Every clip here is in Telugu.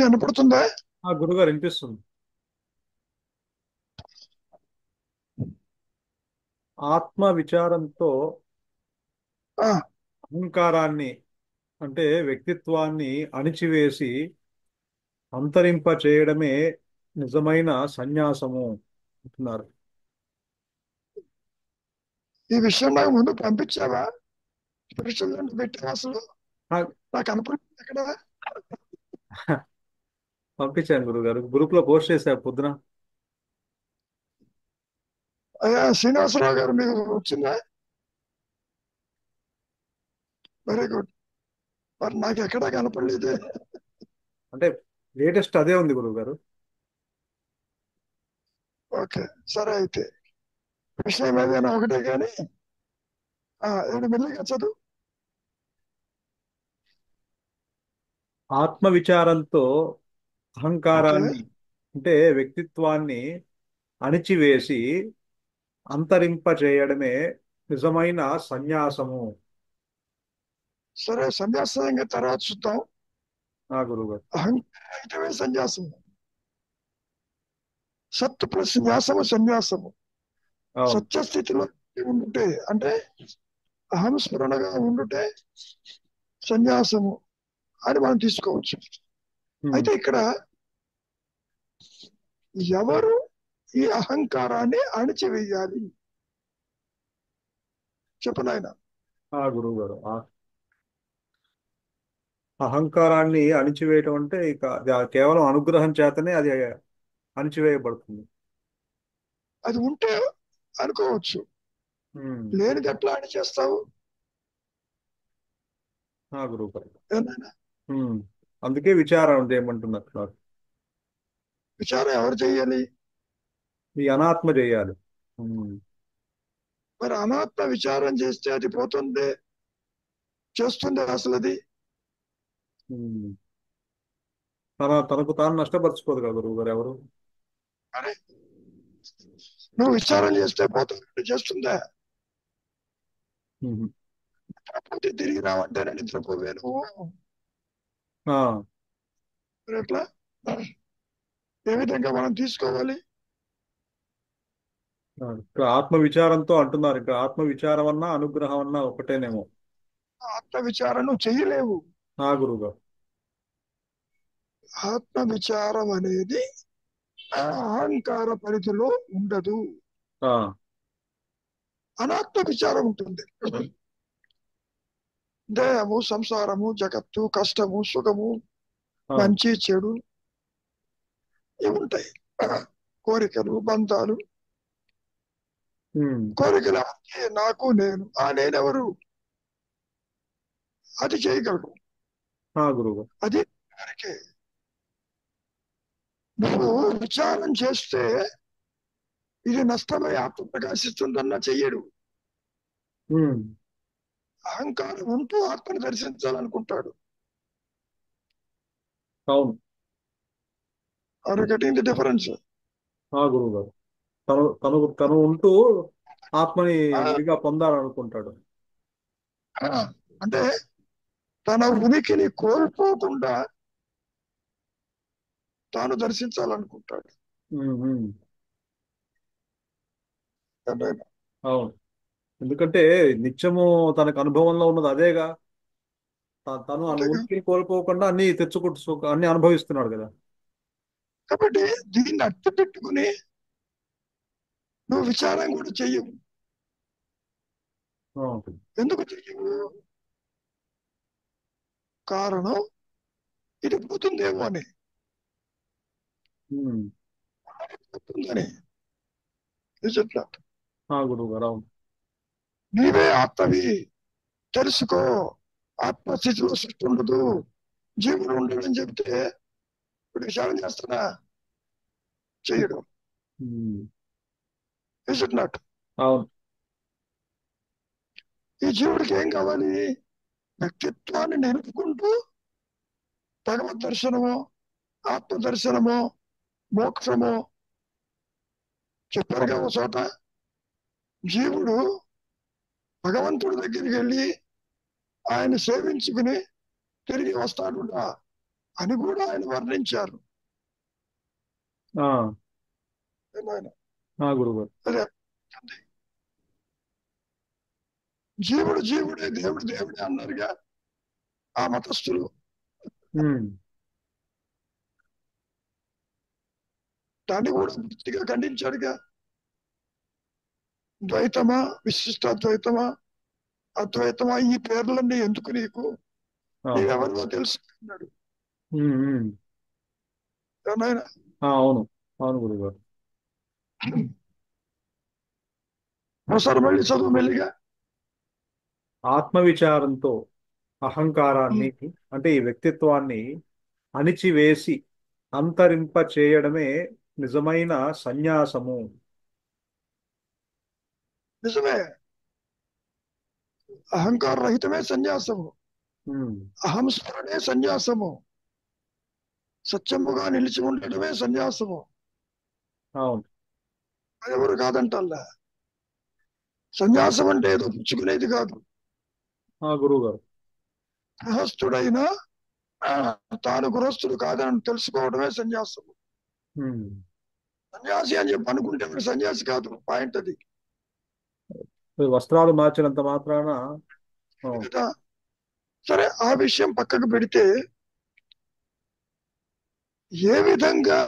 వినపడుతుందా? గురుగారు వినిపిస్తుంది. ఆత్మ విచారంతో ఆ, అహంకారాన్ని అంటే వ్యక్తిత్వాన్ని అణిచివేసి అంతరింప చేయడమే నిజమైన సన్యాసము అంటున్నారు. ఈ విషయం నాకు ముందు పంపించావా? స్పిరిచువల్ పెట్టావా అసలు? ఆ, నాకు కనపడుతుంది ఎక్కడ? పంపించాను గురుగారు, గ్రూప్ లో పోస్ట్ చేశారు పొద్దున. అయ్యా శ్రీనివాసరావు గారు, మీకు వచ్చిందా? Very good. మరి నాకు ఎక్కడా కనపడలేదే. అంటే లేటెస్ట్ అదే ఉంది గురుగారు. ఓకే, సరే అయితే విషయం ఏదైనా ఒకటే కానీ ఏడు మెల్లిగా చదువు. ఆత్మ విచారంతో ఓకే, అహంకారాన్ని అంటే వ్యక్తిత్వాన్ని అణిచివేసి అంతరింప చేయడమే నిజమైన సన్యాసము. సరే సన్యాసం తర్వాత చూద్దాం. గురుగారు. అహంకారమే సన్యాసము. సత్తు ప్లస్ న్యాసము సన్యాసము. అవును. సత్యస్థితిలో ఉండుటే అంటే అహంస్మరణగా ఉండుటే సన్యాసము అని మనం తీసుకోవచ్చు. ఉమ్, అయితే ఇక్కడ ఎవరు ఈ అహంకారాన్ని అణిచివేయాలి? చెప్పు నాయన. గురుగారు, అహంకారాన్ని అణిచివేయటం అంటే ఇక అది కేవలం అనుగ్రహం చేతనే అది అణిచివేయబడుతుంది. అది ఉంటే అనుకోవచ్చు, ఉమ్, లేనిది ఎట్లా అణిచేస్తావు? గురుగారు. ఏనాయన? ఉమ్, అందుకే విచారం చేయమంటున్నారు. విచారం ఎవరు చేయాలి? ఈ అనాత్మ చేయాలి. ఉమ్, మరి అనాత్మ విచారం చేస్తే అది పోతుంది, చేస్తుంది అసలు అది? ఉమ్. తనకు తాను నష్టపరుచుకోదు కదా గురువు గారు ఎవరు. అరే, నువ్వు విచారం చేస్తే పోతుంది, చేస్తుందా? ఉమ్. నిద్రపోతే తిరిగి రావంటేనే నిద్రపోవే నువ్వు. ఆ, మరి ఎట్లా? ఏ విధంగా మనం తీసుకోవాలి? ఇక్కడ ఆత్మ విచారంతో అంటున్నారు. ఇక్కడ ఆత్మ విచారం అన్నా అనుగ్రహం అన్నా ఒకటేనేమో. ఆత్మ విచారం నువ్వు చెయ్యలేవు. గురువు గారు. ఆత్మ విచారం అనేది ఆ అహంకార పరిధిలో ఉండదు. ఆ, అనాత్మ విచారం ఉంటుంది. దేహము, సంసారము, జగత్తు, కష్టము, సుఖము, ఆ, మంచి చెడు ఇవి ఉంటాయి. కోరికలు, బంధాలు. ఉమ్, కోరికలు ఎవరికి? నాకు, నేను. నేనెవరు? అది చేయగలడు. గురువు గారు. అది వరకే. నువ్వు విచారం చేస్తే ఇది నష్టమై ఆత్మ ప్రకాశిస్తుందన్న చెయ్యడు. ఉమ్, అహంకారం ఉంటూ ఆత్మను దర్శించాలనుకుంటాడు. అవును. Are getting the difference? గురువు గారు. తను ఉంటూ ఆత్మని విడిగా పొందాలనుకుంటాడు. అంటే తన ఉనికిని కోల్పోకుండా తాను దర్శించాలనుకుంటాడు. ఉమ్, ఉమ్, అంటే అవును. ఎందుకంటే నిత్యము తనకు అనుభవంలో ఉన్నది అదేగా. తను ఆ అంతేగా. ఉనికి కోల్పోకుండా అన్ని తెచ్చుకుంటూ అన్ని అనుభవిస్తున్నాడు కదా. కాబట్టి దీన్ని అట్టు పెట్టుకుని నువ్వు విచారం కూడా చెయ్యవు. అవును. ఎందుకు చెయ్యవు? కారణం ఇది పోతుందేమో అని. ఉమ్, పోతుందని చెట్ల గురువు గారు. అవును. నీవే ఆత్మవి, తెలుసుకో. ఆత్మస్థితిలో సృష్టి ఉండదు, జీవులు ఉండడని చెప్తే ఇప్పుడు విచారం చేస్తున్నా చెయ్యడం. ఉమ్, ఇస్ ఇట్ నాట్? అవును. ఈ జీవుడికి ఏం కావాలి? వ్యక్తిత్వాన్ని నిలుపుకుంటూ భగవద్ దర్శనము, ఆత్మ దర్శనము, మోక్షము. చెప్పారుగా అవును. ఒక చోట, జీవుడు భగవంతుడి దగ్గరికి వెళ్ళి ఆయన సేవించుకుని తిరిగి వస్తాడు. అని కూడా ఆయన వర్ణించారు. ఆ, ఏనాయన? ఆ గురుగారు. అదే జీవుడు జీవుడే, దేవుడు దేవుడే అన్నారుగా ఆ మతస్థులు. ఉమ్, దాన్ని కూడా పూర్తిగా ఖండించాడుగా. ద్వైతమా, విశిష్టాద్వైతమా, అద్వైతమా, ఈ పేర్లన్నీ ఎందుకు నీకు, ఆ, నీవెవరిలో తెలుసుకున్నాడు ఉమ్, ఉమ్. ఏనాయన? అవును, అవును గురుగారు. ఒకసారి మళ్ళీ చదువు మెల్లిగా. ఆత్మవిచారంతో అహంకారాన్ని, అంటే ఈ వ్యక్తిత్వాన్ని అణిచివేసి అంతరింప చేయడమే నిజమైన సన్యాసము. నిజమే, అహంకార రహితమే సన్యాసము. ఉమ్, అహంస్మరణే సన్యాసము. సత్యముగా నిలిచి ఉండటమే సన్యాసము. అవును. అది ఎవరు కాదంటల్లా. సన్యాసం అంటే ఏదో పుచ్చుకునేది కాదు. ఆ గురుగారు. గృహస్థుడైనా తాను గృహస్థుడు కాదని తెలుసుకోవడమే సన్యాసము. ఉమ్. సన్యాసి అని చెప్పి అనుకుంటే వాడు సన్యాసి కాదు. పాయింట్ అది వస్త్రాలు మార్చినంత మాత్రాన. అవును. కదా. సరే, ఆ విషయం పక్కకు పెడితే ఏ విధంగా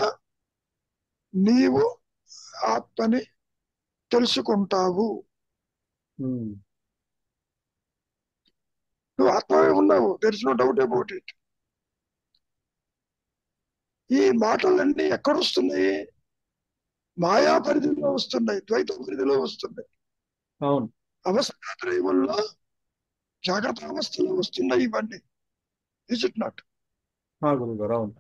నీవు ఆత్మని తెలుసుకుంటావు? ఉమ్, నువ్వు ఆత్మవే ఉన్నావు, there is no doubt about it. ఈ మాటలన్నీ ఎక్కడొస్తున్నాయి? మాయా పరిధిలో వస్తున్నాయి, ద్వైత పరిధిలో వస్తున్నాయి, అవును. అవస్థాత్రయముల్లో జాగ్రత్త అవస్థలో వస్తున్నాయి ఇవన్నీ. Is it not? ఆ గురుగారు. అవును.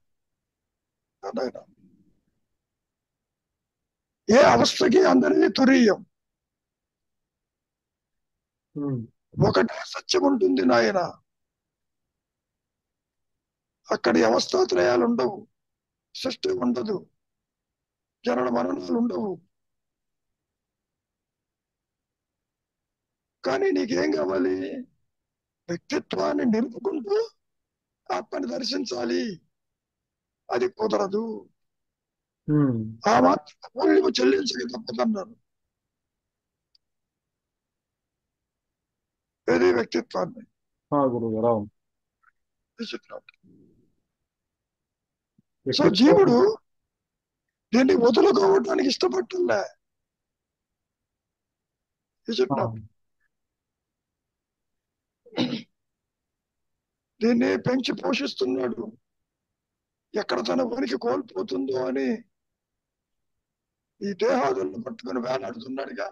ఏ అవస్థకి అందరిది తురీయం. ఉమ్, ఒకటే సత్యం ఉంటుంది నాయన. అక్కడి అవస్థాత్రయాలు ఉండవు, సృష్టి ఉండదు, జనన మరణాలు ఉండవు. కానీ నీకేం కావాలి? వ్యక్తిత్వాన్ని నిలుపుకుంటూ ఆత్మని దర్శించాలి. అది కుదరదు. ఉమ్. ఆ మాత్రం మూల్యము చెల్లించక తప్పదన్నారు. ఏది వ్యక్తిత్వాన్ని. ఆ గురుగారు. అవును. సో వ్యక్తిత్వం. జీవుడు దీన్ని వదులుకోవడానికి ఇష్టపడుతుందా? ఆ, దీన్ని పెంచి పోషిస్తున్నాడు. ఎక్కడ తన ఉనికి కోల్పోతుందో అని ఈ దేహాదులను పట్టుకుని వేలాడుతున్నాడుగా.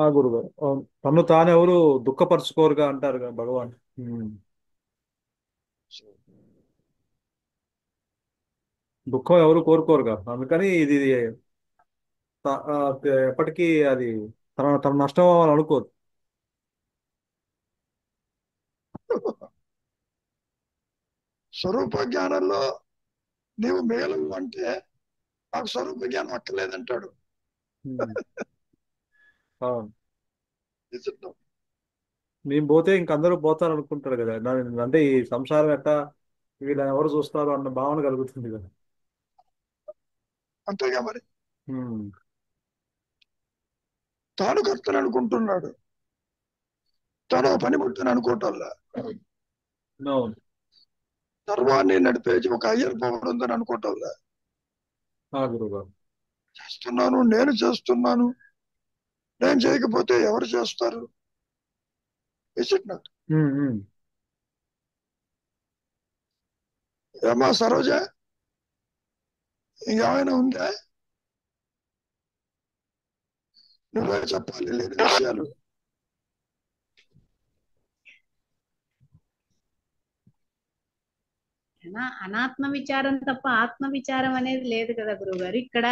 ఆ గురుగారు. అవును. తను తానెవరు దుఃఖపరుచుకోరుగా అంటారు కదా భగవాన్. ఉమ్. దుఃఖం ఎవరు కోరుకోరుగా, అందుకని ఇది ఎప్పటికీ అది తన తన నష్టం అవ్వాలని అనుకోదు. స్వరూప జ్ఞానంలో నీవు మేలు అంటే నాకు స్వరూప జ్ఞానం అక్కర్లేదంటాడు. ఉమ్. అవును. నిజం. మేము పోతే ఇంక అందరూ పోతారు అనుకుంటారు కదా. అంటే ఈ సంసారం ఎట్టా, వీళ్ళని ఎవరు చూస్తారు అన్న భావన కలుగుతుంది కదా. అంతేగా మరి. ఉమ్. తాను కర్తను అనుకుంటున్నాడు, తాను పనిముట్టుని అనుకోవటంలా. అవును. సర్వాన్ని నడిపేసి ఒక అయ్యర్ పవర్ ఉందని అనుకోవటంలా. ఆ గురుగారు. చేస్తున్నాను, నేను చేస్తున్నాను, నేను చేయకపోతే ఎవరు చేస్తారు? Is it not? Um, um. ఏమా సరోజ, ఇంకేమైనా ఉందా? నువ్వే చెప్పాలి లేని విషయాలు. అనాత్మ విచారం తప్ప ఆత్మ విచారం అనేది లేదు కదా గురుగారు ఇక్కడ.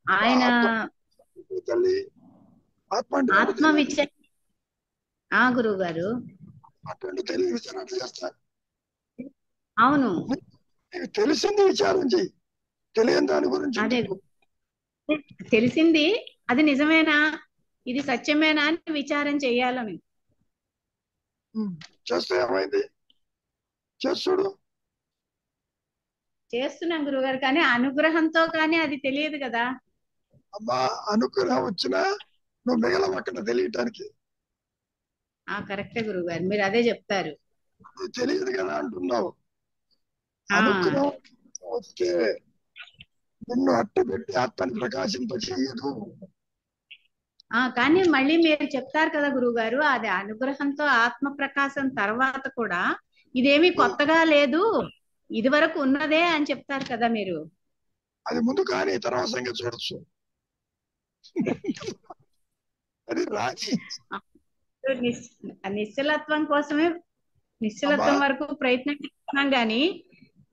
ఆయన ఆత్మ తల్లి, ఆత్మ అంటే ఏంటో ఆత్మ తెలియదు. విచారం. ఆ గురువు గారు. అటువంటి తెలియ విచారణ చేస్తా. అవును. నీకు తెలిసింది విచారం చెయ్యి, తెలియని దాని గురించి అదే ఎందుకు? తెలిసింది అది నిజమేనా, ఇది సత్యమేనా అని విచారం చెయ్యాలని. చేస్తే ఏమైంది? చేస్తుడు. చేస్తున్నాం గురుగారు, కానీ అనుగ్రహంతో కానీ అది తెలియదు కదా. అమ్మా అనుగ్రహం వచ్చినా నువ్వు మిగలవు అక్కడ తెలియటానికి. కరెక్టే గురుగారు, మీరు అదే చెప్తారు. నీకు తెలియదు కదా అంటున్నావు. ఆ అనుగ్రహం వస్తే నిన్ను అట్టబెట్టి ఆత్మని ప్రకాశింపచేయదు. కానీ మళ్ళీ మీరు చెప్తారు కదా గురుగారు, అది అనుగ్రహంతో ఆత్మ ప్రకాశం తర్వాత కూడా ఇదేమీ కొత్తగా లేదు, ఇది వరకు ఉన్నదే అని చెప్తారు కదా మీరు. అది ముందు కానీ తర్వాత సంగతి చూడొచ్చు. అది రాని నిశ్చలత్వం కోసమే, నిశ్చలత్వం వరకు ప్రయత్నం చేస్తున్నాం గాని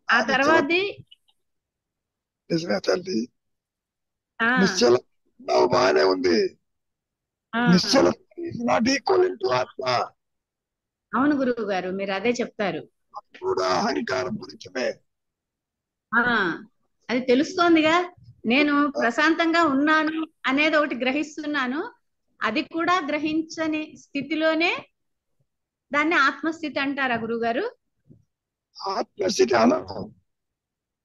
ఆ తర్వాత నిజమే తల్లి, నిశ్చల బాగానే ఉంది. నిశ్చల నాట్ ఈక్వల్ టు ఆత్మ. అవును గురువు గారు, మీరు అదే చెప్తారు. కూడా అహంకారం గురించమే. అది తెలుస్తోందిగా, నేను ప్రశాంతంగా ఉన్నాను అనేది ఒకటి గ్రహిస్తున్నాను, అది కూడా గ్రహించని స్థితిలోనే దాన్ని ఆత్మస్థితి అంటారా గురుగారు? ఆత్మస్థితి అనరు.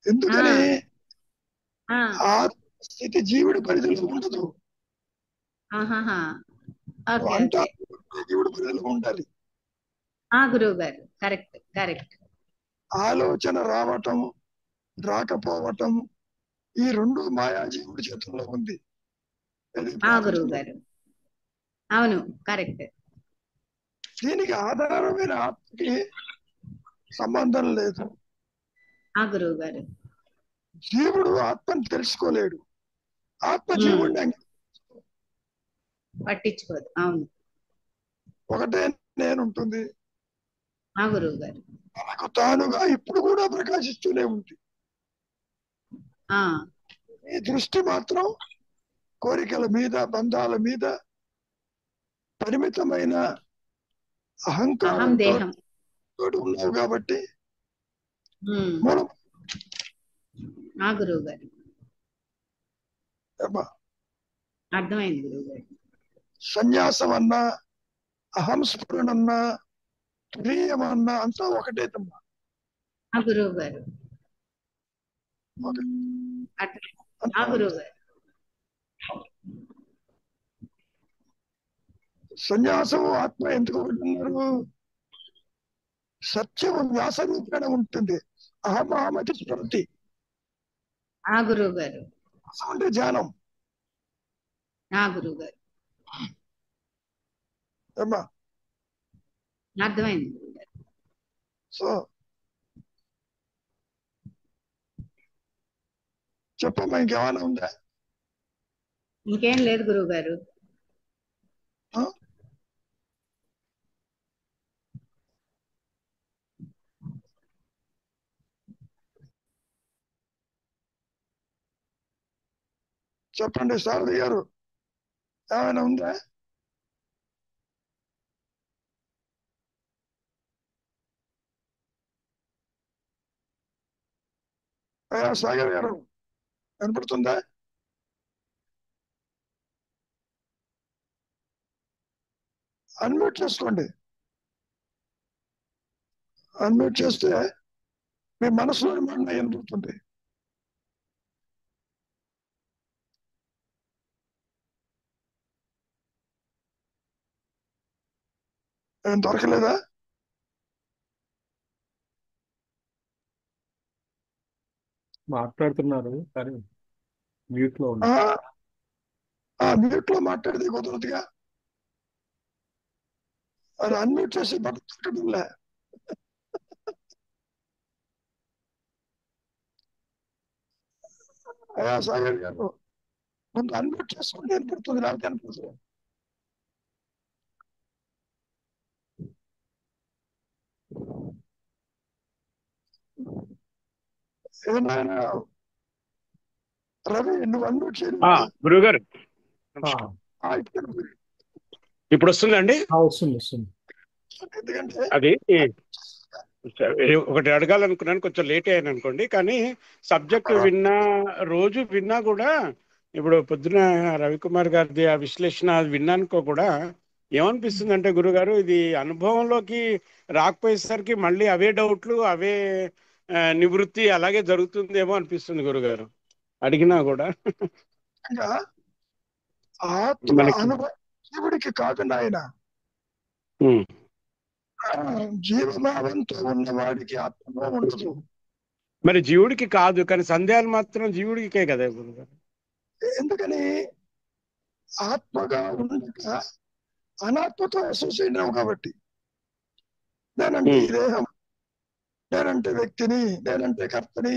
ఎందుకని? ఆత్మస్థితి జీవుడి పరిధిలో ఉండదు. జీవుడి పరిధిలో ఉండాలి. గురువు గారు కరెక్ట్ కరెక్ట్. ఆలోచన రావటం రాకపోవటం ఈ రెండు మాయాజీవుడి చేతుల్లో ఉంది. గురువు గారు అవును కరెక్ట్. దీనికి ఆధారమైన ఆత్మకి సంబంధం లేదు. గురువు గారు జీవుడు ఆత్మని తెలుసుకోలేడు, ఆత్మ జీవుడిని పట్టించుకోదు. అవును, ఒకటే నేనుంటుంది. గురువు గారు తనకు తానుగా ఇప్పుడు కూడా ప్రకాశిస్తూనే ఉంది. ఈ దృష్టి మాత్రం కోరికల మీద, బంధాల మీద, పరిమితమైన అహంకారంతో ఉన్నావు కాబట్టి గురువు గారు అర్థమైంది గురువు గారు. సన్యాసం అన్నా, అహంస్ఫురణన్నా, ప్రియమన్నా అంతా ఒకటే తమ్మా. గురువు గారు గురువు గారు సన్యాసము ఆత్మ ఎందుకు ఉంటున్నారు? సత్యము వ్యాస రూపేణ ఉంటుంది. అహమహమతి స్మృతి. గురువు గారు అంటే ధ్యానం. గురువు గారు అమ్మా అర్థమైంది. సో చెప్పమ్మా, ఇంకేమైనా ఉందా? ఇంకేం లేదు గురువు గారు. చెప్పండి సారథి గారు, ఏమైనా ఉందా? సాగర్ గారు కనపడుతుందా? అన్మ్యూట్ చేసుకోండి. అన్మ్యూట్ చేస్తే మీ మనసులో మాట వినపడుతుంది. ఏం దొరకలేదా? మాట్లాడుతున్నారు కానీ మ్యూట్ లో మ్యూట్ లో మాట్లాడితే కుదరదుగా. అది అన్మ్యూట్ చేసి పడుతుంటలే. సాగర్ గారు ముందు అన్మ్యూట్ చేసుకుంటే ఏర్పడుతుంది, లేకపోతే అనిపిస్తుంది. ఏదైనా రవి నువ్వు అన్మ్యూట్ చేయాలి. గురువు గారు ఇప్పుడు వస్తుందండి? వస్తుంది వస్తుంది. ఎందుకంటే అది ఒకటి అడగాలనుకున్నాను, కొంచెం లేట్ అయ్యాను అనుకోండి. కానీ సబ్జెక్ట్ రోజు విన్నా కూడా, ఇప్పుడు పొద్దున రవికుమార్ గారిది ఆ విశ్లేషణ విన్నానుకో కూడా ఏమనిపిస్తుంది అంటే గురుగారు, ఇది అనుభవంలోకి రాకపోయేసరికి మళ్ళీ అవే డౌట్లు, అవే నివృత్తి అలాగే జరుగుతుందేమో అనిపిస్తుంది గురుగారు అడిగినా కూడా. ఇంకా ఆత్మ మనకి అనుభవం జీవుడికి కాదు నాయన. ఉమ్, జీవభావంతో ఉన్నవాడికి ఆత్మభావం ఉండదు. మరి జీవుడికి కాదు, కానీ సందేహాలు మాత్రం జీవుడికే కదా గురుగారు. ఎందుకని? ఆత్మగా ఉండక అనాత్మతో అసోసియేట్ అవ్వవు కాబట్టి. నేనంటే ఈ దేహం, నేనంటే వ్యక్తిని, నేనంటే కర్తని,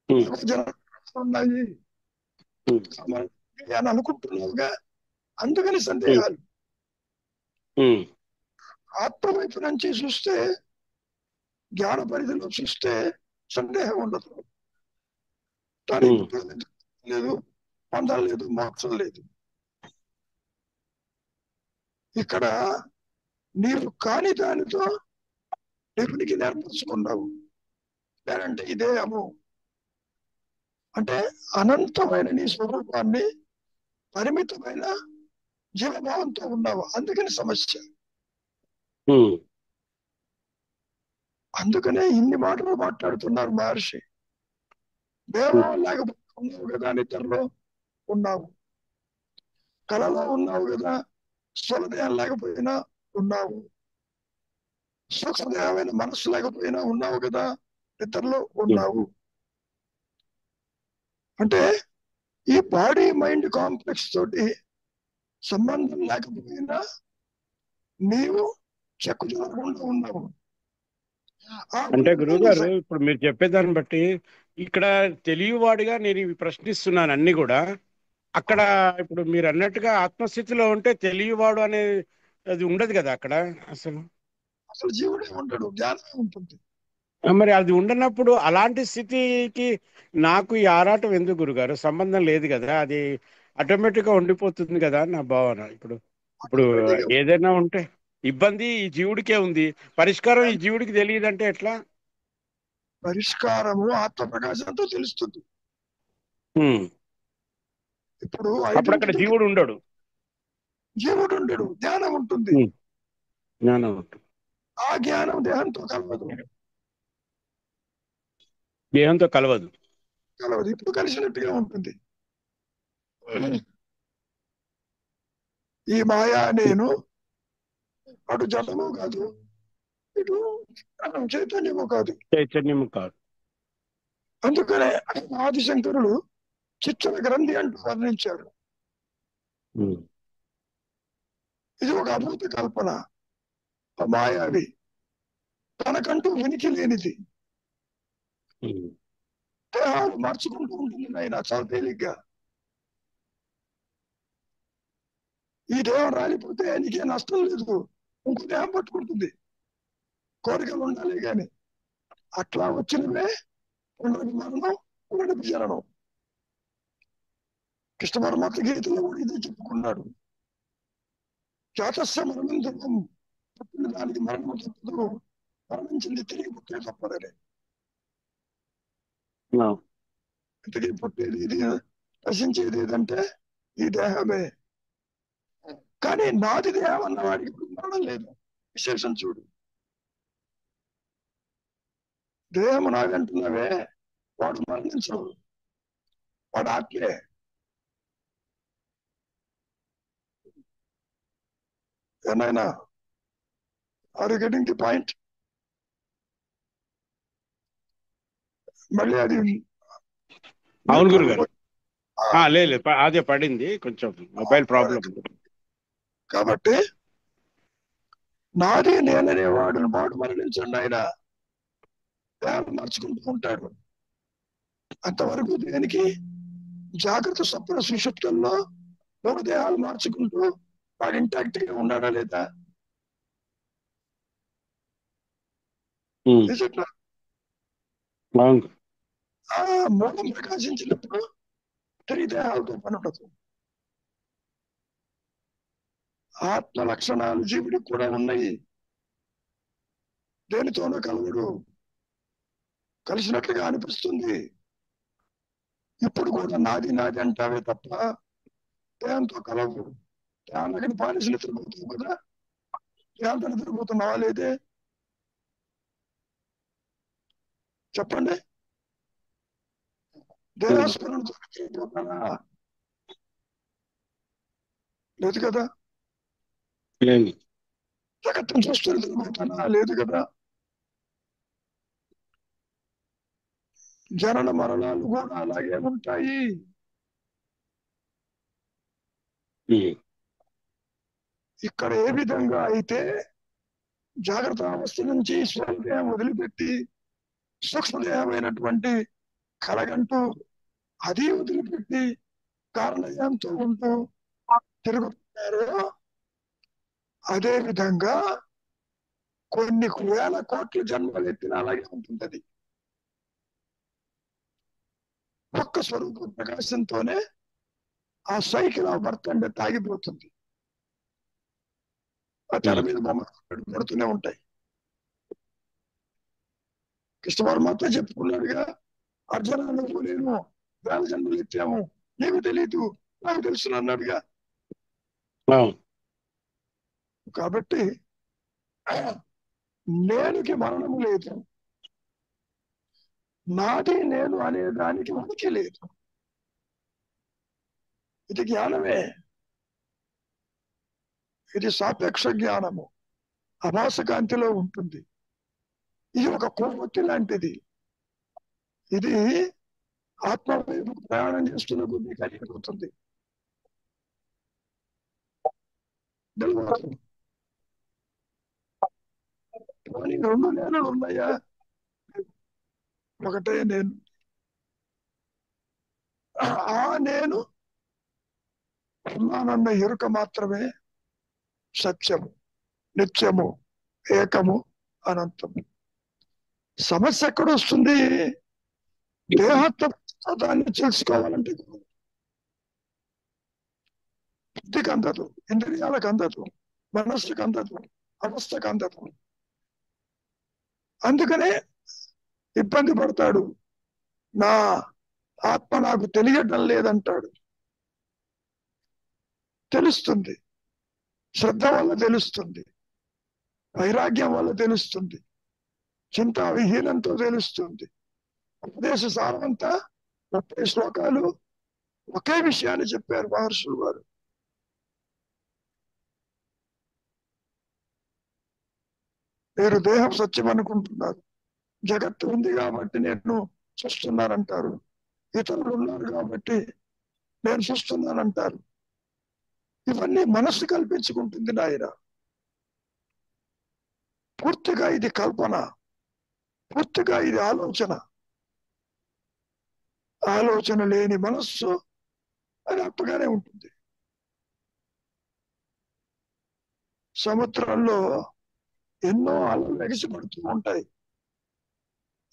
ఉమ్, జనాలు ఉన్నాయి ఉమ్, అని అనుకుంటున్నావుగా, అందుకని సందేహాలు. ఉమ్, ఆత్మ వైపు నుంచి చూస్తే, జ్ఞాన పరిధిలో చూస్తే సందేహం ఉండదు. దానికి ఉమ్, పుట్టడం లేదు, పొందం లేదు, మోక్షం లేదు. ఇక్కడ నీవు కాని దానితో దేవునికి నేర్పరుచుకున్నావు. లేదంటే ఈ దేహము అంటే అనంతమైన నీ స్వరూపాన్ని పరిమితమైన జీవభావంతో ఉన్నావు, అందుకని సమస్య. ఉమ్, అందుకనే ఇన్ని మాటలు మాట్లాడుతున్నారు మహర్షి. దేహం లేకపోతే ఉన్నావు కదా, నిద్రలో ఉన్నావు, కళలో ఉన్నావు కదా, స్థూలదేహం లేకపోయినా ఉన్నావు, సూక్ష్మదేహమైన మనస్సు లేకపోయినా ఉన్నావు కదా, నిద్రలో ఉన్నావు. అంటే ఈ బాడీ మైండ్ కాంప్లెక్స్ తోటి సంబంధం లేకపోయినా నీవు చెక్కు చూడకుండా ఉన్నావు. అంటే గురువుగారు ఇప్పుడు మీరు చెప్పేదాన్ని బట్టి ఇక్కడ తెలియవాడిగా నేను ఇవి ప్రశ్నిస్తున్నాను అన్ని కూడా. అక్కడ ఇప్పుడు మీరు అన్నట్టుగా ఆత్మస్థితిలో ఉంటే తెలియవాడు అనే అది ఉండదు కదా అక్కడ అసలు. అసలు జీవుడే ఉంటాడు, జ్ఞానమే ఉంటుంది. మరి అది ఉండనప్పుడు అలాంటి స్థితికి నాకు ఈ ఆరాటం ఎందుకు గురుగారు? సంబంధం లేదు కదా, అది ఆటోమేటిక్ గా ఉండిపోతుంది కదా అని నా భావన. ఇప్పుడు ఇప్పుడు ఏదైనా ఉంటే ఇబ్బంది ఈ జీవుడికే ఉంది, పరిష్కారం ఈ జీవుడికి తెలియదంటే ఎట్లా? పరిష్కారము ఆత్మ ప్రకాశంతో తెలుస్తుంది. ఉమ్. ఇప్పుడు అప్పుడు అక్కడ జీవుడు ఉండడు, జీవుడు ఉండడు, జ్ఞానం ఉంటుంది. జ్ఞానం ఉంటుంది. ఆ జ్ఞానం దేహంతో కలవదు. దేహంతో కలవదు. ఇప్పుడు కలిసినట్టుగా ఉంటుంది. ఈ మాయా నేను అటు జడము కాదు, ఇటు చైతన్యము కాదు. చైతన్యము కాదు. అందుకనే ఆదిశంకరుడు చిచ్చల గ్రంథి అంటూ వర్ణించాడు. ఇది ఒక అద్భుత కల్పన, మాయావి, తనకంటూ ఉనికి లేనిది. దేహాలు మార్చుకుంటూ ఉంటుంది ఆయన చాలా తేలిగ్గా. ఈ దేహం రాలిపోతే నీకే నష్టం లేదు, ఇంకో దేహం పట్టుకుంటుంది, కోరికలు ఉండాలి కానీ. అట్లా వచ్చినవే పునరపి మరణం, పునరపి జననం. కృష్ణ పరమాత్మ గీతలో కూడా ఇదే చెప్పుకున్నాడు. జాతస్య మరణం దుఃఖం, పుట్టిన దానికి మరణం తప్పదు, మరణించింది తిరిగి పుట్టే తప్పదని. తిరిగి పుట్టేది ఇది, నశించేది ఏదంటే ఈ దేహమే. కానీ నాది దేహం అన్న వాడికి ఇప్పుడు మరణం లేదు. విశేషం చూడు, దేహం నాది అంటున్నావే, వాడు మరణించడు, వాడు ఆత్మే. ఏనాయనా, are you getting the point? మళ్ళీ అది అవును గురుగారు. లేదు అదే పడింది, కొంచెం మొబైల్ ప్రాబ్లం. కాబట్టి నాది నేననే వాడు మరణించండి, ఆయన దేహాలు మార్చుకుంటూ ఉంటాడు. అంతవరకు దేనికి జాగ్రత్త స్వప్న సుషుప్తుల్లో మూడు దేహాలు మార్చుకుంటూ వాడు ఇంటాక్ట్ గా ఉన్నాడా లేదా? ఆ మూలం ప్రకాశించినప్పుడు తిరిగి దేహాలతో పని ఉండదు. ఆత్మ లక్షణాలు జీవుడికి కూడా ఉన్నాయి, దేనితోనూ కలవడు, కలిసినట్లుగా అనిపిస్తుంది. ఇప్పుడు కూడా నాది నాది అంటావే తప్ప దేహంతో కలవు. దేహానికి పాలిసి నిద్రపోతావు కదా, దేహంతో నిద్రపోతున్నావా లేదే? చెప్పండి. దేహాస్మరణతో నిద్రపోతానా? లేదు కదా. లేదు. జగత్తును చూస్తూ నిద్రపోతానా? లేదు కదా. జనన మరణాలు కూడా అలాగే ఉంటాయి. ఉమ్, ఇక్కడ ఏ విధంగా అయితే జాగ్రత్త అవస్థ నుంచి స్వదేహం వదిలిపెట్టి సూక్ష్మదేహమైనటువంటి కలగంటూ అది వదిలిపెట్టి కారణయంతో ఉంటూ తిరుగుతున్నారు, అదే విధంగా కొన్ని వేల కోట్ల జన్మలు ఎత్తిన అలాగే ఉంటుంది. అది ఒక్క స్వరూప ప్రకాశంతోనే ఆ సైకిల్ ఆఫ్ బర్త్ అంటే తాగిపోతుంది. ఆ తెర మీద బొమ్మ పడుతూనే ఉంటాయి. కృష్ణ పరమాత్మ చెప్పుకున్నాడుగా, అర్జున నువ్వు నేను వేల జన్మలు ఎత్తాము, నీకు తెలియదు నాకు తెలుసు అన్నాడుగా. అవును. కాబట్టి నేనుకి మరణము లేదు, నాది నేను అనే దానికి ఉనికి లేదు. ఇది జ్ఞానమే, ఇది సాపేక్ష జ్ఞానము, అభాస కాంతిలో ఉంటుంది. ఇది ఒక కొవ్వొత్తి లాంటిది. ఇది ఆత్మ వైపు ప్రయాణం చేస్తున్న కొద్ది కలిగిపోతుంది. పోనీ 2 నేలలు ఉన్నాయా? ఒకటే నేను. ఆ నేను ఉన్నానన్న ఎరుక మాత్రమే సత్యము, నిత్యము, ఏకము, అనంతము. సమస్య ఎక్కడ వస్తుంది? దేహత్వాన్ని తెలుసుకోవాలంటే బుద్ధికి అందదు, ఇంద్రియాలకు అందదు, మనస్సుకు అందదు, అవస్థకు అందదు. అందుకనే ఇబ్బంది పడతాడు. నా ఆత్మ నాకు తెలియటం లేదంటాడు. తెలుస్తుంది, శ్రద్ధ వల్ల తెలుస్తుంది, వైరాగ్యం వల్ల తెలుస్తుంది, చింతా విహీనంతో తెలుస్తుంది. ఉపదేశ సారమంతా 30 శ్లోకాలు ఒకే విషయాన్ని చెప్పారు మహర్షులు వారు. మీరు దేహం సత్యం అనుకుంటున్నారు, జగత్తు ఉంది కాబట్టి నేను చూస్తున్నానంటారు, ఇతరులు ఉన్నారు కాబట్టి నేను చూస్తున్నానంటారు. ఇవన్నీ మనస్సు కల్పించుకుంటుంది నాయన. పూర్తిగా ఇది కల్పన, పూర్తిగా ఇది ఆలోచన. ఆలోచన లేని మనస్సు అది అప్పగానే ఉంటుంది. సముద్రంలో ఎన్నో అలలు ఎగసిపడుతూ ఉంటాయి.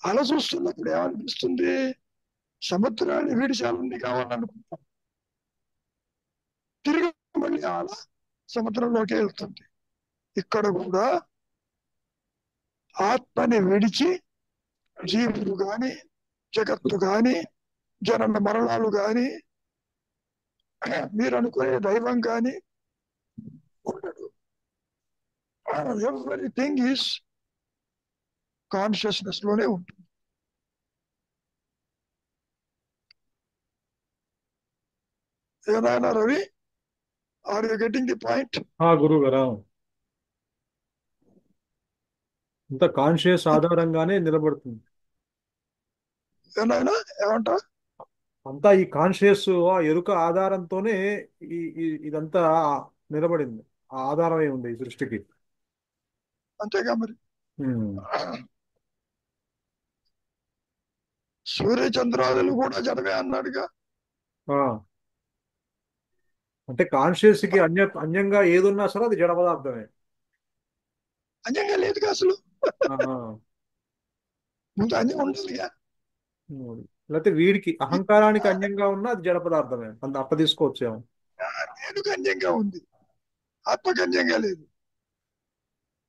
అల చూస్తున్నప్పుడు ఏమనిపిస్తుంది? సముద్రాన్ని విడిచాలని కావాలనుకుంటాం. తిరిగి మళ్ళీ అల సముద్రంలోకి వెళ్తుంది. ఇక్కడ కూడా ఆత్మని విడిచి జీవులు గాని, జగత్తు గాని, జనన మరణాలు గాని, మీరు అనుకునే దైవం గాని ఉండడు. ఎవ్రీథింగ్ ఈస్ కాన్షియస్నెస్ లోనే ఉంటుంది. ఏనాయనా Ravi, are you getting the point? గురువు గారు ఇంత కాన్షియస్ ఆధారంగానే నిలబడుతుంది. ఏనాయనా ఏమంటా? అంతా ఈ కాన్షియస్ ఆ ఎరుక ఆధారంతోనే ఇదంతా నిలబడింది. ఆ ఆధారమే ఉంది ఈ సృష్టికి. అంతేగా మరి. ఉమ్. సూర్య చంద్రాదులు కూడా జడమే అన్నాడుగా. ఆ. అంటే కాన్షియస్ కి అన్యంగా ఏదున్నా సరే అది జడ పదార్థమే. అన్యంగా లేదుగా అసలు. ఆ. ముందు అన్యం ఉండాలిగా. లేకపోతే వీడికి అహంకారానికి అన్యంగా ఉన్నా అది జడ పదార్థమే. అంత అప్ప తీసుకోవచ్చేమో. నేనుకు అన్యంగా ఉంది, ఆత్మకు అన్యంగా లేదు.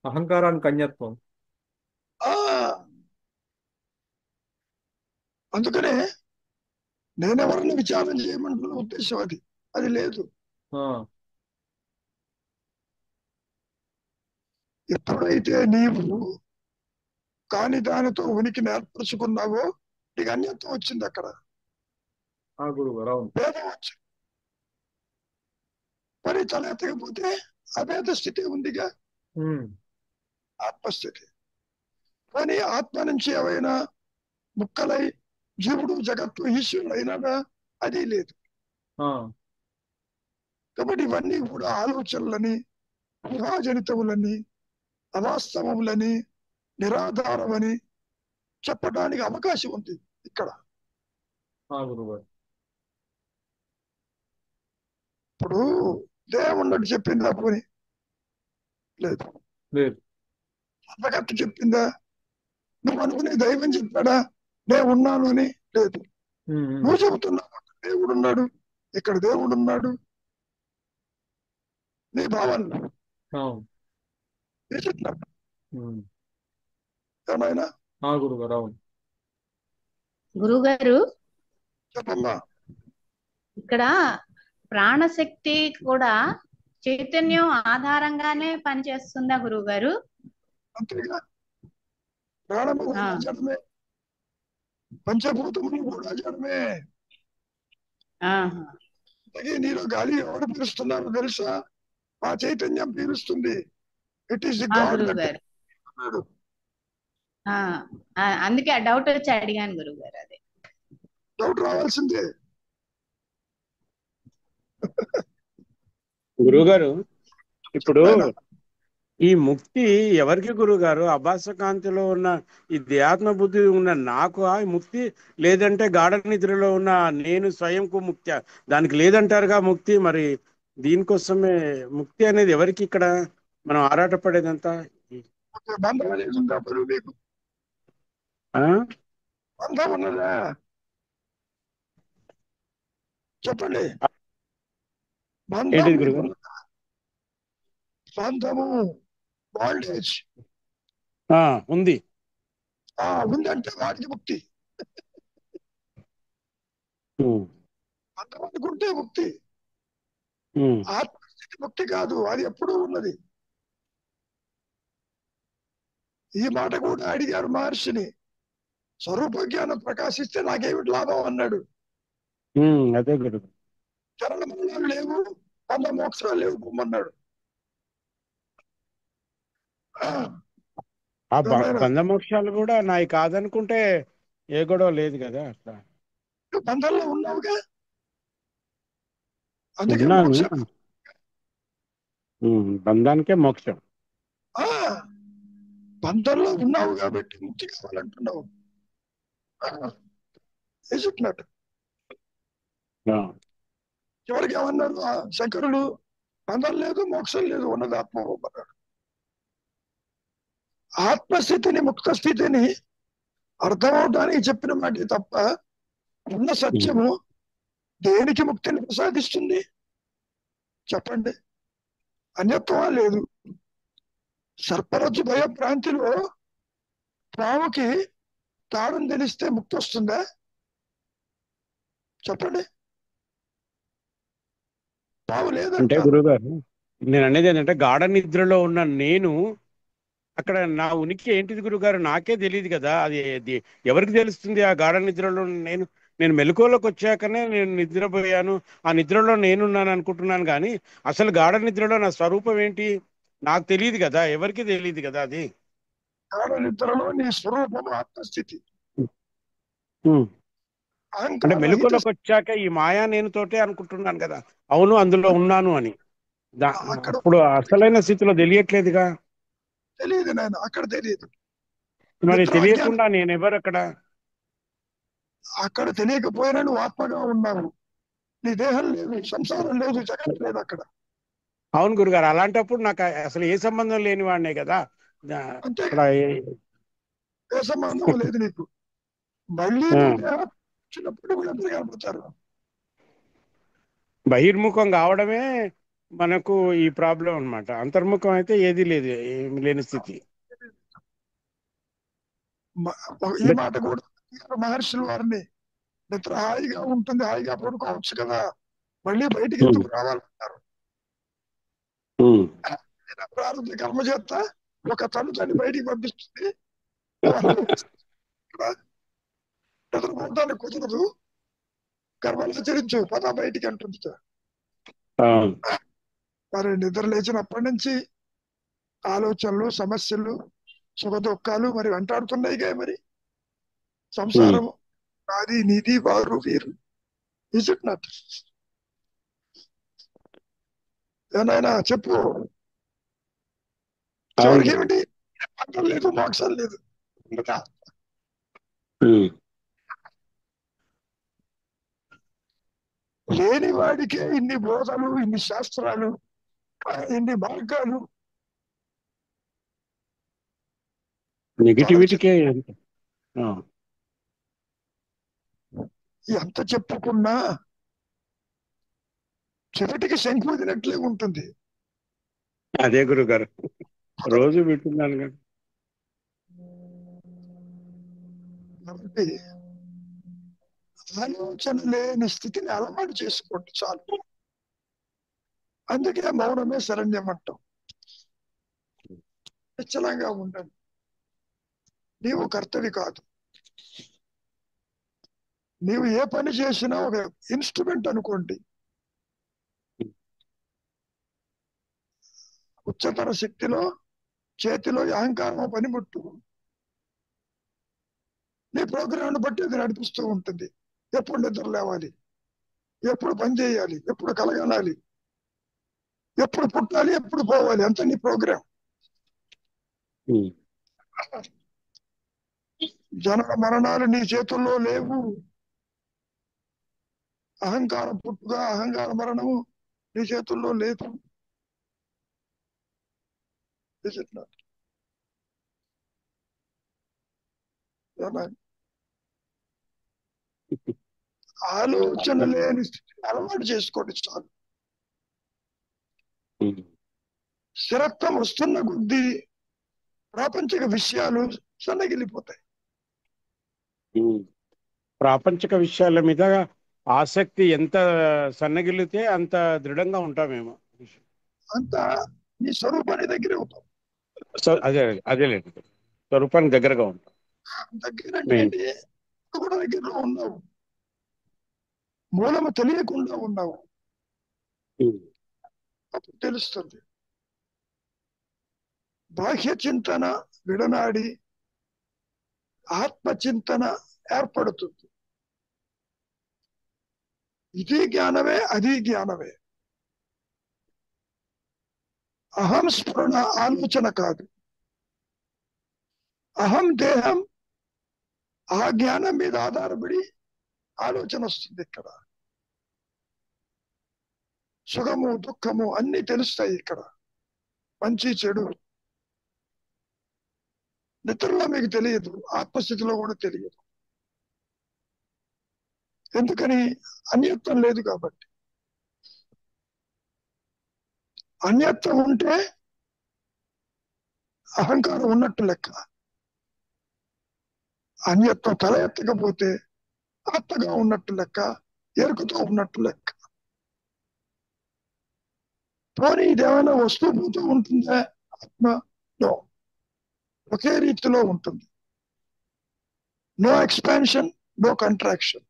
అహంకారానికి అన్యత్వం. ఆ అందుకనే నేనెవరిని విచారం చేయమంటున్న ఉద్దేశం అది. అది లేదు. ఆ. ఎప్పుడైతే నీవు కానీ దానితో ఉనికిని ఏర్పరచుకున్నావో నీకు అన్యత్వం వచ్చింది. అక్కడ గురువు గారు అవును. భేదం వచ్చింది. మరి తల ఎత్తకపోతే అభేద స్థితి ఉందిగా, ఆత్మస్థితి. కానీ ఆత్మ నుంచి ఏవైనా ముక్కలై జీవుడు జగత్తు ఈశ్వరుడు అయినాడా? అది లేదు. కాబట్టి ఇవన్నీ కూడా ఆలోచనలని, ఊహాజనితములని, అవాస్తవములని, నిరాధారమని చెప్పడానికి అవకాశం ఉంది ఇక్కడ. ఇప్పుడు దేవుడు చెప్పిందా? పోని లేదు. సర్వకర్త చెప్పిందా? నువ్వు అనుకునే దైవం చెప్పాడా నేను ఉన్నాను అని? లేదు. నువ్వు చెబుతున్నావు దేవుడు ఉన్నాడు, ఇక్కడ దేవుడు ఉన్నాడు, నీ భావన చెప్తున్నాడు. ఏమైనా గురువు గారు చెప్పమ్మా. ఇక్కడ ప్రాణశక్తి కూడా చైతన్యం ఆధారంగానే పనిచేస్తుందా గురువు గారు? అంతేగా, ప్రాణము కూడా జడమే, పంచభూతములు కూడా జడమే. నీలో గాలి ఎవరు పీలుస్తున్నారో తెలుసా? ఆ చైతన్యం పీలుస్తుంది. It is the God. అందుకే ఆ డౌట్ వచ్చి అడిగాను గురువు గారు. అదే డౌట్ రావాల్సిందే. గురువుగారు ఇప్పుడు ఈ ముక్తి ఎవరికి గురువుగారు? అభాసకాంతిలో ఉన్న ఈ దేహాత్మ బుద్ధి ఉన్న నాకు ఆ ముక్తి, లేదంటే గాఢ నిద్రలో ఉన్న నేను స్వయంకు ముక్తి? దానికి లేదంటారుగా ముక్తి. మరి దీనికోసమే ముక్తి అనేది ఎవరికి ఇక్కడ మనం ఆరాటపడేదంతా? బంధం అనేది ఉందా మీకు? బంధం ఉన్నదా చెప్పండి. ఏంటిది గురుగారు? బంధము, బాండేజ్ ఉంది. ఉందంటే వాడికి ముక్తి. బంధం అనుకుంటే ముక్తి. ఆత్మస్థితి ముక్తి కాదు, అది ఎప్పుడూ ఉన్నది. ఈ మాట కూడా అడిగారు మహర్షిని. స్వరూప జ్ఞానం ప్రకాశిస్తే నాకేమిటి లాభం అన్నాడు. అదే గురు. చరణ మరణాలు లేవు, బంధ మోక్షాలు లేవు పొమ్మన్నాడు. ఆ బంధమోక్షాలు కూడా నాయి కాదనుకుంటే ఏ గొడవ లేదు కదా. అట్లా బంధంలో ఉన్నావుగా, అందుకే బంధానికే మోక్షం. బంధంలో ఉన్నావు కాబట్టి ముక్తి కావాలంటున్నావు. చెప్పినట్టు చివరికి ఏమన్నారు శంకరులు? బంధం లేదు, మోక్షం లేదు, ఉన్నది ఆత్మ అన్నాడు. ఆత్మస్థితిని, ముక్త స్థితిని అర్థమవడానికి చెప్పిన మాట తప్ప ఉన్న సత్యము దేనికి ముక్తిని ప్రసాదిస్తుంది చెప్పండి? అన్యత్వమా? లేదు. సర్పరజ్జు భయ ప్రాంతిలో పాముకి తాళం తెలిస్తే ముక్తి వస్తుందా చెప్పండి? పాము లేదంటే. గురుగారు నేను అనేది ఏంటంటే గాఢ నిద్రలో ఉన్న నేను అక్కడ నా ఉనికి ఏంటిది గురుగారు? నాకే తెలియదు కదా. అది ఎవరికి తెలుస్తుంది? ఆ గాఢ నిద్రలో నేను మెలకువలోకి వచ్చాకనే నేను నిద్రపోయాను, ఆ నిద్రలో నేనున్నాను అనుకుంటున్నాను. కానీ అసలు గాఢ నిద్రలో నా స్వరూపం ఏంటి నాకు తెలియదు కదా, ఎవరికి తెలియదు కదా. అది గాఢ నిద్రలో నీ స్వరూపం ఆత్మస్థితి. అంటే మెలకువలోకి వచ్చాక ఈ మాయా నేను తోటే అనుకుంటున్నాను కదా. అవును, అందులో ఉన్నాను అని. అప్పుడు అసలైన స్థితిలో తెలియట్లేదుగా. తెలియదు నాయన, అక్కడ తెలియదు. మరి తెలియకుండా నేను ఎవరు అక్కడ? అక్కడ తెలియకపోయినా నువ్వు ఆత్మగా ఉన్నావు. నీ దేహం లేదు, సంసారం లేదు, జగత్ లేదు అక్కడ. అవును గురుగారు, అలాంటప్పుడు నాకు అసలు ఏ సంబంధం లేని వాడినే కదా. అంతే, ఏ సంబంధం లేదు నీకు. మళ్ళీ వచ్చినప్పుడు వీళ్ళందరూ కనపడతారు. బహిర్ముఖం కావడమే మనకు ఈ ప్రాబ్లం అన్నమాట. అంతర్ముఖం అయితే ఏది లేదు, ఏమి లేని స్థితి. ఈ మాట కూడా మహర్షుల వారిని, నిద్ర హాయిగా ఉంటుంది, హాయిగా పడుకోవచ్చు కదా, మళ్ళీ బయటికి ఎందుకు రావాలన్నారు? ప్రారంభ కర్మ చేత ఒక తను బయటికి పంపిస్తుంది, నిద్రపోవడానికి కుదరదు, గర్భాలు ఆచరించు పద బయటికి అంటుంది. అవును. మరి నిద్ర లేచినప్పటి నుంచి ఆలోచనలు, సమస్యలు, సుఖ దుఃఖాలు మరి వెంటాడుతున్నాయిగా. మరి సంసారం నాది నీది వారు వీరు. Is it not? ఏనాయనా చెప్పు. చివరికి ఏమిటి? అర్థం లేదు, మోక్షం లేదు. లేని వాడికే ఇన్ని బోధలు, ఇన్ని శాస్త్రాలు, ఇన్ని మార్గాలు. నెగిటివిటీకే. ఎంత చెప్పుకున్నా చివటికి శంకు వదినట్లే ఉంటుంది. అదే గురుగారు, రోజు వింటున్నాను కదా. కాబట్టి ఆలోచన లేని స్థితిని అలవాటు చేసుకోండి చాలు. అందుకే మౌనమే శరణ్యం అంటాం. నిశ్చలంగా ఉండండి. నీవు కర్తవి కాదు. నీవు ఏ పని చేసినా ఒక ఇన్స్ట్రుమెంట్ అనుకోండి. ఉచ్చతర శక్తిలో చేతిలో అహంకారం పనిముట్టు. నీ ప్రోగ్రాం బట్టి అది నడిపిస్తూ ఉంటుంది. ఎప్పుడు నిద్ర లేవాలి, ఎప్పుడు పని చేయాలి, ఎప్పుడు కలగనాలి, ఎప్పుడు పుట్టాలి, ఎప్పుడు పోవాలి, అంత నీ ప్రోగ్రాం. జనన మరణాలు నీ చేతుల్లో లేవు. అహంకారం పుట్టుక, అహంకార మరణము నీ చేతుల్లో లేదు. ఆలోచన లేని స్థితిని అలవాటు చేసుకోండి చాలు. స్థిరత్వం వస్తున్న కొద్దీ ప్రాపంచిక విషయాలు సన్నగిలిపోతాయి. ప్రాపంచిక విషయాల మీద ఆసక్తి ఎంత సన్నగిలితే అంత దృఢంగా ఉంటామేమో. అంత నీ స్వరూపాన్ని దగ్గరే ఉంటాం. అదేలేదు, స్వరూపానికి దగ్గరగా ఉంటాం. దగ్గర అంటే ఏంటి? కూడా దగ్గరలో ఉన్నావు, మూలము తెలియకుండా ఉన్నావు. అప్పుడు తెలుస్తుంది. బాహ్య చింతన విడనాడి ఆత్మచింతన ఏర్పడుతుంది. ఇది జ్ఞానమే, అది జ్ఞానమే. అహం స్ఫురణ ఆలోచన కాదు. అహం దేహం, ఆ జ్ఞానం మీద ఆధారపడి ఆలోచన వస్తుంది. ఇక్కడ సుఖము దుఃఖము అన్ని తెలుస్తాయి. ఇక్కడ మంచి చెడు నిద్రలో మీకు తెలియదు, ఆత్మస్థితిలో కూడా తెలియదు. ఎందుకని? అన్యత్వం లేదు కాబట్టి. అన్యత్వం ఉంటే అహంకారం ఉన్నట్టు లెక్క. అన్యత్వం తల ఎత్తకపోతే ఆత్మగా ఉన్నట్టు లెక్క, ఎరుకతో ఉన్నట్టు లెక్క. పోనీ ఇదేమైనా వస్తువు పోతూ ఉంటుందా? ఆత్మలో ఒకే రీతిలో ఉంటుంది. No expansion, no contraction.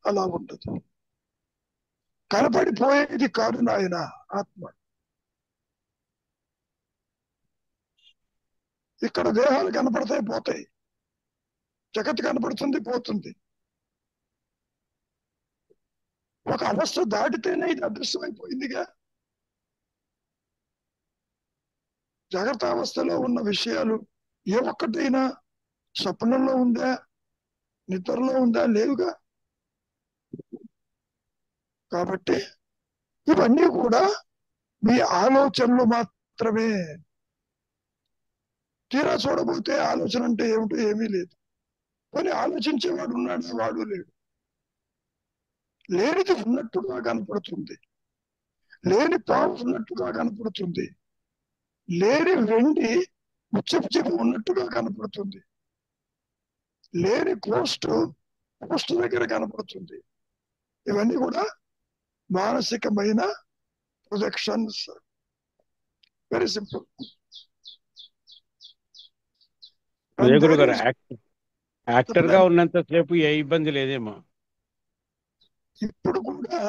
అలా ఉంటుంది. కనపడిపోయేది కాదు నాయన ఆత్మ. ఇక్కడ దేహాలు కనపడతాయి, పోతాయి. జగత్తు కనపడుతుంది, పోతుంది. ఒక అవస్థ దాటితేనే ఇది అదృశ్యమైపోయిందిగా. జాగ్రత్త అవస్థలో ఉన్న విషయాలు ఏ ఒక్కటైనా స్వప్నంలో ఉందా, నిద్రలో ఉందా? లేవుగా. కాబట్టి ఇవన్నీ కూడా మీ ఆలోచనలు మాత్రమే. తీరా చూడబోతే ఆలోచన అంటే ఏమిటో ఏమీ లేదు. కానీ ఆలోచించేవాడు ఉన్నాడు, వాడు లేడు. లేనిది ఉన్నట్టుగా కనపడుతుంది, లేని పాము ఉన్నట్టుగా కనపడుతుంది, లేని వెండి ముచ్చపు ఉన్నట్టుగా కనపడుతుంది, లేని పోస్ట్ దగ్గర కనపడుతుంది. ఇవన్నీ కూడా మానసికమైన ప్రొజెక్షన్స్. Very simple. అదే And there గురుగారు, is యాక్టర్ గా ఉన్నంతసేపు ఏ ఇబ్బంది లేదేమో. ఇప్పుడు కూడా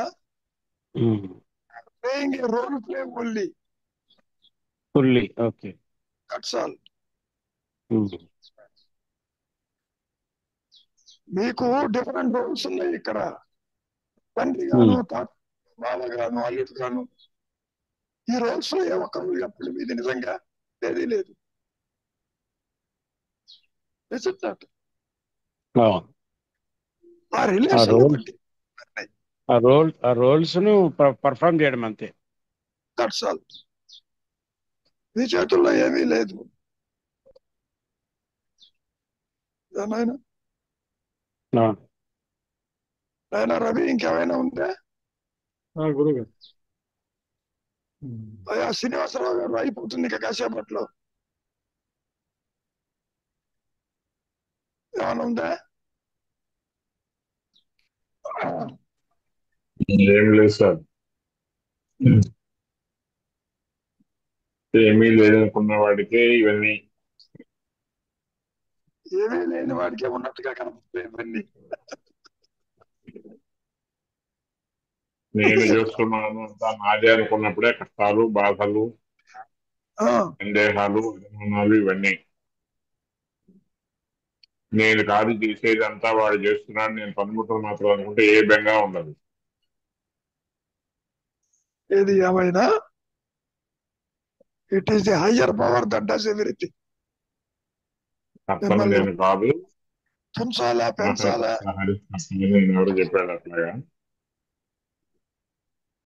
playing a role play only. Fully okay. That's all. మీకు డిఫరెంట్ రోల్స్ ఉన్నాయి ఇక్కడ. తండ్రి గాను, తాత, బావ గాను, అల్లుడు గాను. ఈ రోల్స్ లో ఏ ఒక్కరు ఎప్పుడు మీది నిజంగా ఏదీ లేదు. ఆ రిలేషన్ బట్టి ఆ రోల్స్ ను పర్ఫామ్ చేయడం అంతే. That's all. మీ చేతుల్లో ఏమీ లేదు. నాయన రవి, ఇంకేమైనా ఉందా? గురుగారు అయ్యా శ్రీనివాసరావు గారు, అయిపోతుంది ఇక కాసేపట్లో. ఏమైనా ఉందా? ఏం లేదు సార్, ఏమీ లేదనుకున్న వాడికే ఇవన్నీ. ఏమీ లేని వాడికే ఉన్నట్టుగా కనపడతాయి ఇవన్నీ. నేను చేస్తున్నాను అంతా నాదే అనుకున్నప్పుడే కష్టాలు, బాధలు, సందేహాలు, అనుమానాలు ఇవన్నీ. నేను కాదు చేసేది అంతా వాడు చేస్తున్నాడు, నేను పనిముట్టలు మాత్రం అనుకుంటే ఏ బెంగా ఉండదు. ఏది ఏమైనా it is the higher power that does everything. కర్తను నేను కాదు, తుంచాలా పెంచాలా నేను ఎవరు చెప్పాడు అట్లాగా.